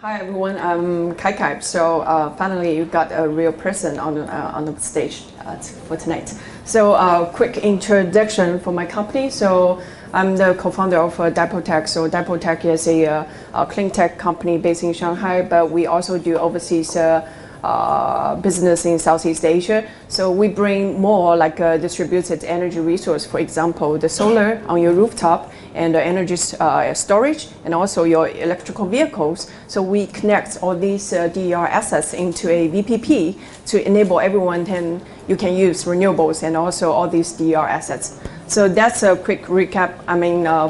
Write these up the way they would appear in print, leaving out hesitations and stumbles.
Hi everyone, I'm Kaikai. So finally you got a real person on the stage for tonight. So quick introduction for my company. So I'm the co-founder of Dipotech. So Dipotech is a clean tech company based in Shanghai, but we also do overseas business in Southeast Asia. So we bring more like a distributed energy resource, for example, the solar on your rooftop and the energy storage and also your electrical vehicles. So we connect all these DER assets into a VPP to enable everyone you can use renewables and also all these DER assets. So that's a quick recap,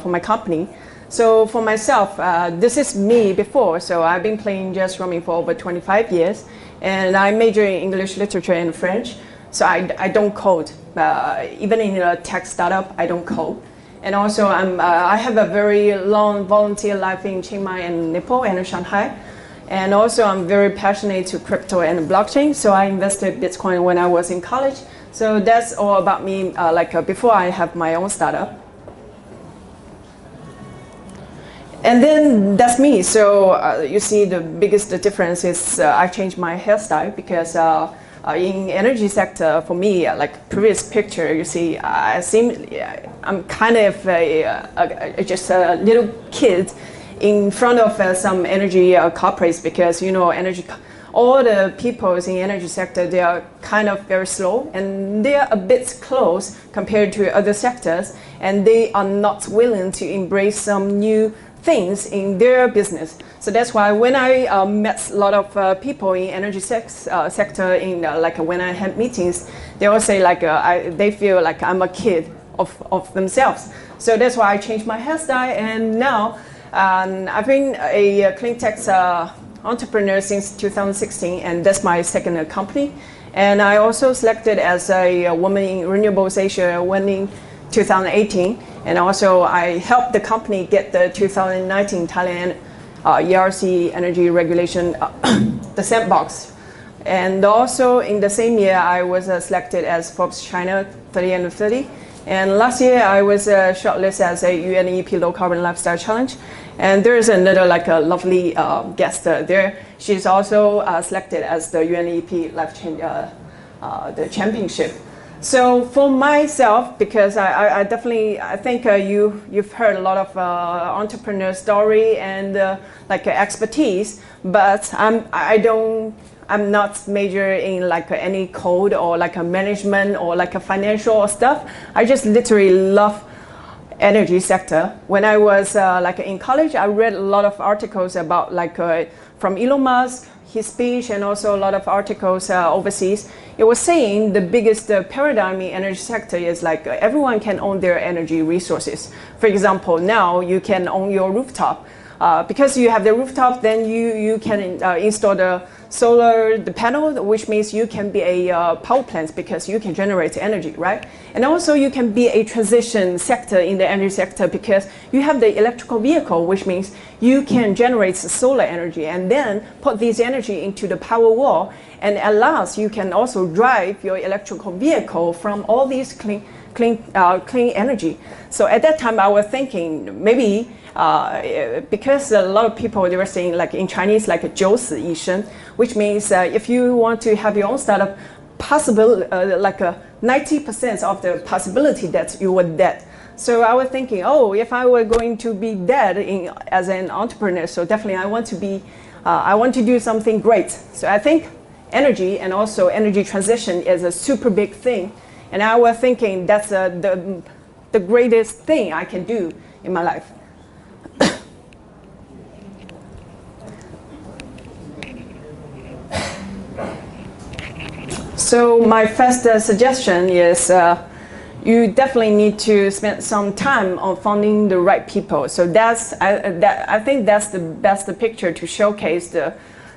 for my company. So for myself, this is me before. So I've been playing jazz drumming for over 25 years. And I major in English literature and French. So I don't code. Even in a tech startup, I don't code. And also I have a very long volunteer life in Chiang Mai and Nepal and Shanghai. And also I'm very passionate to crypto and blockchain. So I invested Bitcoin when I was in college. So that's all about me before I have my own startup. And then that's me. So you see the biggest difference is I changed my hairstyle because in energy sector, for me, like previous picture, you see, I'm kind of just a little kid in front of some energy corporates because, you know, all the people in the energy sector, they are kind of very slow and they are a bit close compared to other sectors, and they are not willing to embrace some new things in their business. So that's why when I met a lot of people in energy sector, when I had meetings, they all say they feel like I'm a kid of themselves. So that's why I changed my hairstyle, and now I've been a clean tech entrepreneur since 2016, and that's my second company. And I also selected as a woman in Renewables Asia in 2018. And also I helped the company get the 2019 Thailand ERC energy regulation, the sandbox. And also in the same year, I was selected as Forbes China 30 under 30. And last year, I was shortlisted as a UNEP Low Carbon Lifestyle Challenge. And there is another a lovely guest there. She's also selected as the UNEP Life Change, the championship. So for myself, because I think you've heard a lot of entrepreneur story and expertise, but I'm not major in any code or a management or a financial stuff. I just literally love energy sector. When I was in college, I read a lot of articles about from Elon Musk, his speech, and also a lot of articles overseas. It was saying the biggest paradigm in energy sector is everyone can own their energy resources. For example, now you can own your rooftop. Because you have the rooftop, then you can install the solar, the panel, which means you can be a power plant because you can generate energy, right? And also you can be a transition sector in the energy sector because you have the electrical vehicle, which means you can generate solar energy and then put this energy into the power wall. And at last, you can also drive your electrical vehicle from all these clean energy. So at that time, I was thinking maybe because a lot of people, they were saying in Chinese 九死一生, which means if you want to have your own startup, possible 90% of the possibility that you were dead. So I was thinking, if I were going to be dead as an entrepreneur, so definitely I want to do something great. So I think energy and also energy transition is a super big thing. And I was thinking that's the greatest thing I can do in my life. So my first suggestion is you definitely need to spend some time on finding the right people. So I think that's the best picture to showcase the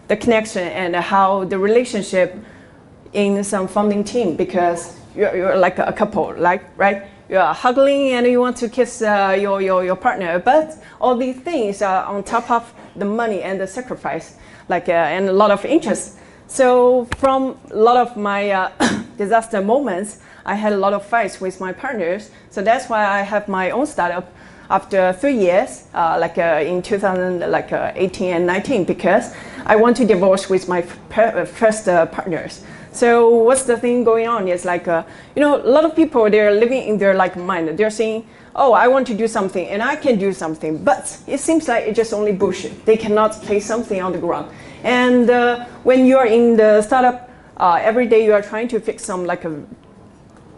connection and how the relationship in some funding team, because you're like a couple, right? You're hugging and you want to kiss your partner, but all these things are on top of the money and the sacrifice, and a lot of interest. So from a lot of my disaster moments, I had a lot of fights with my partners. So that's why I have my own startup after 3 years, in 2018 and 19, because I want to divorce with my first partners. So what's the thing going on is a lot of people, they're living in their mind. They're saying, oh, I want to do something and I can do something, but it seems like it's just only bullshit. They cannot place something on the ground. And when you're in the startup, every day you are trying to fix some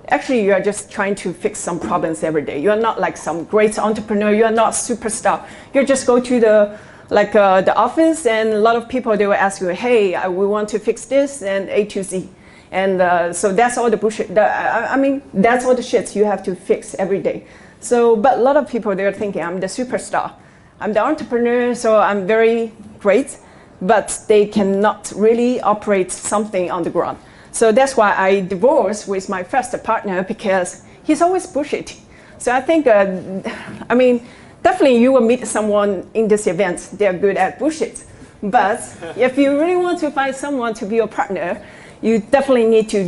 actually you are just trying to fix some problems every day. You are not like some great entrepreneur. You are not superstar. You just go to the office, and a lot of people, they will ask you, hey, we want to fix this and A to Z. And so that's all the bullshit. That's all the shit you have to fix every day. So, but a lot of people, they're thinking, I'm the superstar. I'm the entrepreneur, so I'm very great, but they cannot really operate something on the ground. So that's why I divorced with my first partner, because he's always bullshitting. So I think, definitely you will meet someone in this event, they're good at bullshit. But if you really want to find someone to be your partner, you definitely need to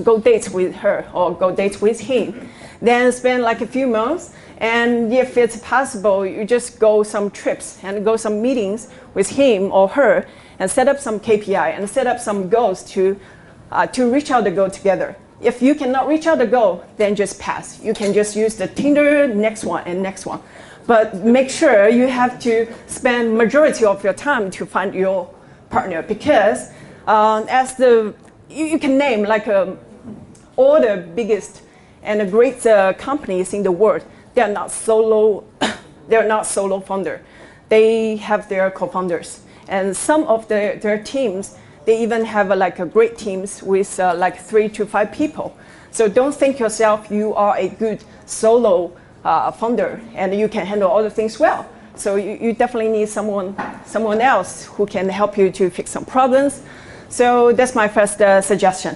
go date with her or go date with him. Then spend a few months, and if it's possible, you just go some trips and go some meetings with him or her and set up some KPI and set up some goals to reach out the goal together. If you cannot reach out the goal, then just pass. You can just use the Tinder, next one and next one. But make sure you have to spend majority of your time to find your partner, because you can name all the biggest and the great companies in the world. They are not solo. They are not solo founder. They have their co-founders, and some of their teams, they even have great teams with 3 to 5 people. So don't think yourself you are a good solo founder and you can handle all the things well. So you definitely need someone else who can help you to fix some problems. So that's my first suggestion.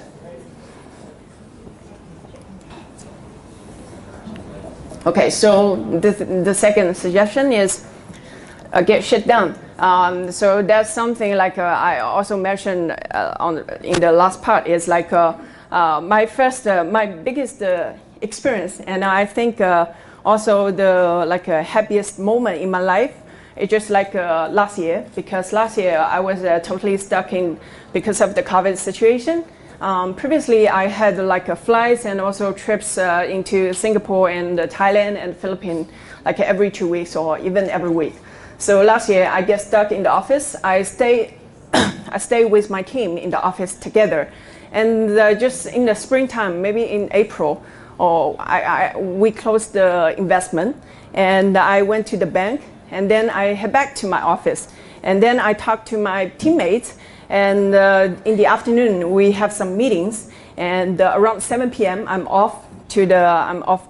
Okay, so the second suggestion is get shit done. So that's something I also mentioned in the last part, is my biggest experience, and I think also the happiest moment in my life. It's just last year, because last year I was totally stuck in because of the COVID situation. Previously, I had flights and also trips into Singapore and Thailand and Philippines every 2 weeks or even every week. So last year, I get stuck in the office. I stay with my team in the office together, and just in the springtime, maybe in April, we closed the investment, and I went to the bank, and then I head back to my office, and then I talked to my teammates. And in the afternoon, we have some meetings, and around 7 p.m., I'm off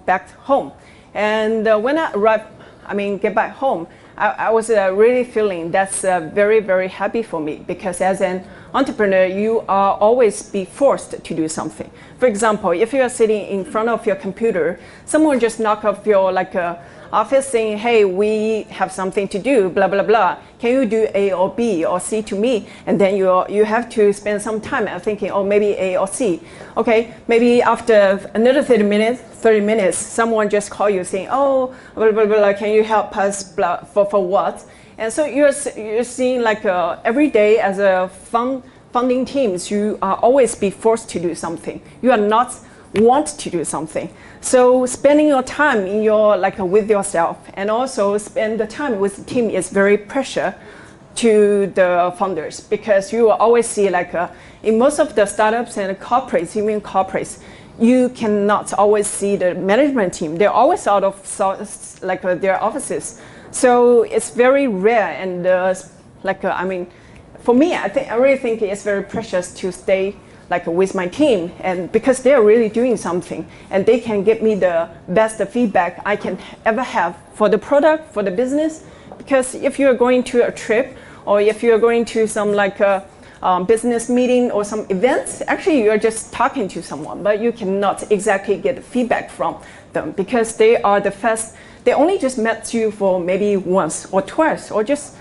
back home. And when I get back home, I was really feeling that's very, very happy for me, because as an entrepreneur, you are always be forced to do something. For example, if you are sitting in front of your computer, someone just knock off your office saying, hey, we have something to do, blah, blah, blah. Can you do A or B or C to me? And then you have to spend some time thinking, oh, maybe A or C. Okay, maybe after another 30 minutes, someone just call you saying, oh, blah, blah, blah, can you help us, blah, for what? And so you're seeing every day as a founding teams, you are always be forced to do something. You are not want to do something. So spending your time in your with yourself, and also spend the time with the team, is very precious to the founders, because you will always see in most of the startups and corporates, even corporates, you cannot always see the management team. They're always out of their offices. So it's very rare, and for me, I really think it's very precious to stay with my team, and because they're really doing something, and they can give me the best feedback I can ever have for the product, for the business. Because if you're going to a trip, or if you're going to some business meeting or some events, actually you're just talking to someone, but you cannot exactly get feedback from them, because they are the first. They only just met you for maybe once or twice, or just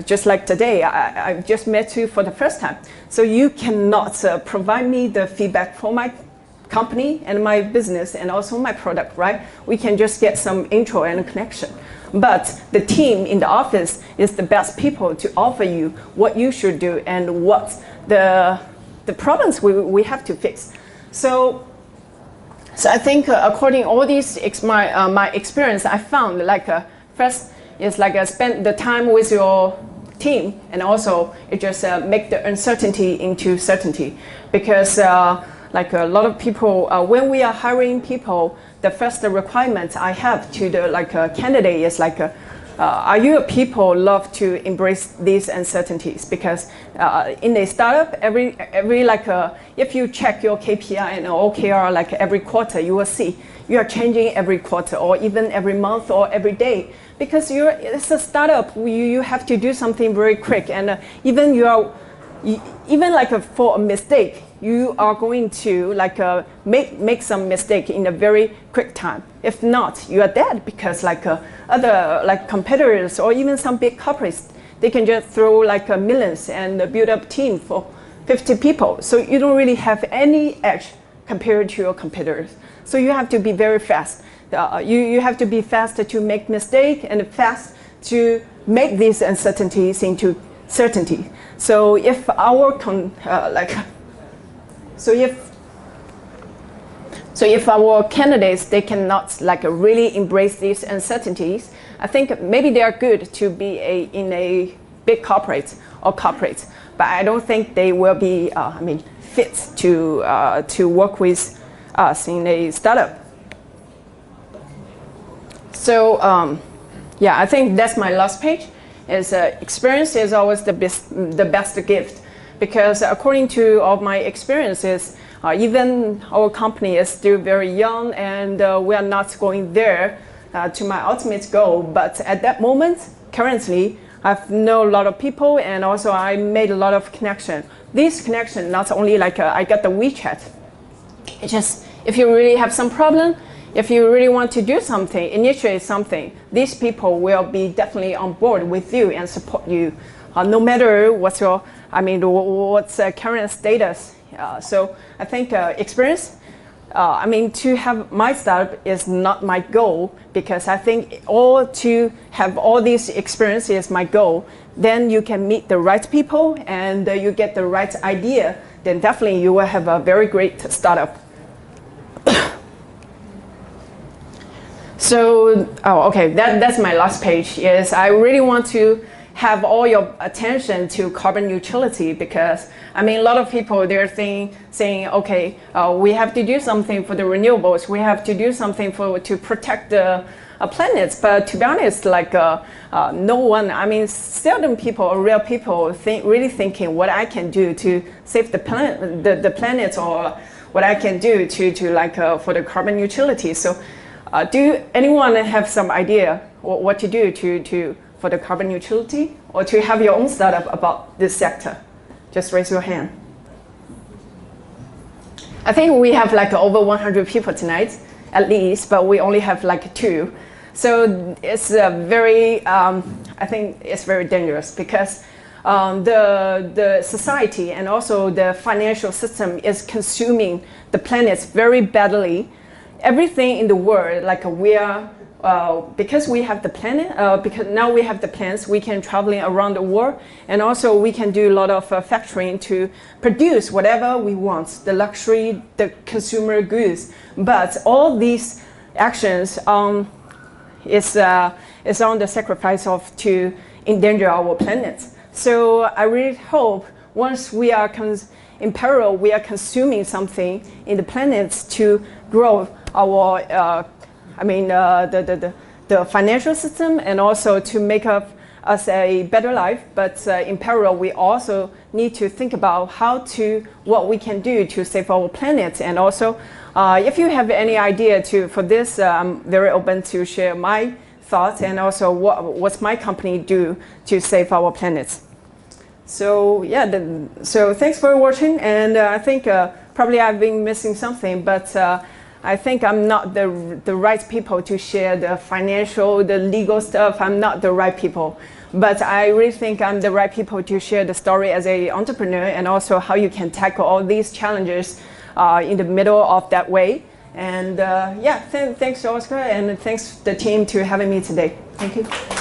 just like today, I just met you for the first time. So you cannot provide me the feedback for company and my business and also my product, right? We can just get some intro and connection. But the team in the office is the best people to offer you what you should do and what the problems we have to fix. So I think according all these my experience, I found like first is like spend the time with your team, and also it just make the uncertainty into certainty, because like a lot of people, when we are hiring people, the first requirement I have to the candidate is are you a people love to embrace these uncertainties? Because in a startup, every if you check your KPI and OKR every quarter, you will see you are changing every quarter or even every month or every day. Because it's a startup, you have to do something very quick, and even for a mistake, you are going to make some mistake in a very quick time. If not, you are dead, because other competitors or even some big corporates, they can just throw millions and build up a team for 50 people. So you don't really have any edge compared to your competitors. So you have to be very fast. You have to be fast to make mistake and fast to make these uncertainties into certainty. So if our if our candidates, they cannot really embrace these uncertainties, I think maybe they are good to be in a big corporate, but I don't think they will be fit to work with us in a startup. So yeah, I think that's my last page. Is experience is always the best gift, because according to all my experiences, even our company is still very young, and we are not going there to my ultimate goal. But at that moment, currently, I've known a lot of people, and also I made a lot of connection. This connection, not only I got the WeChat. It's just if you really have some problem, if you really want to do something, initiate something, these people will be definitely on board with you and support you, no matter what's your, what's current status. So I think experience, to have my startup is not my goal, because I think to have all these experiences is my goal. Then you can meet the right people and you get the right idea, then definitely you will have a very great startup. So, okay, that's my last page. Is I really want to have all your attention to carbon neutrality, because a lot of people, they're saying, okay, we have to do something for the renewables. We have to do something to protect the planets. But to be honest, no one, seldom people or real people really thinking what I can do to save the planet, or what I can do for the carbon neutrality. So. Do anyone have some idea what to do for the carbon neutrality, or to have your own startup about this sector? Just raise your hand. I think we have over 100 people tonight, at least, but we only have 2. So it's very, I think it's very dangerous, because the society and also the financial system is consuming the planet very badly. Everything in the world, we are, because we have the planet, because now we have the plans, we can traveling around the world, and also we can do a lot of factoring to produce whatever we want, the luxury, the consumer goods. But all these actions is on the sacrifice of to endanger our planet. So I really hope once we are in parallel, we are consuming something in the planet to grow our, the financial system, and also to make us a better life. But in parallel, we also need to think about what we can do to save our planet. And also, if you have any idea for this, I'm very open to share my thoughts, and also what's my company do to save our planet. So yeah, so thanks for watching, and I think probably I've been missing something, but I think I'm not the right people to share the financial, the legal stuff. I'm not the right people, but I really think I'm the right people to share the story as an entrepreneur, and also how you can tackle all these challenges in the middle of that way. And yeah, thanks Oscar, and thanks the team to having me today. Thank you.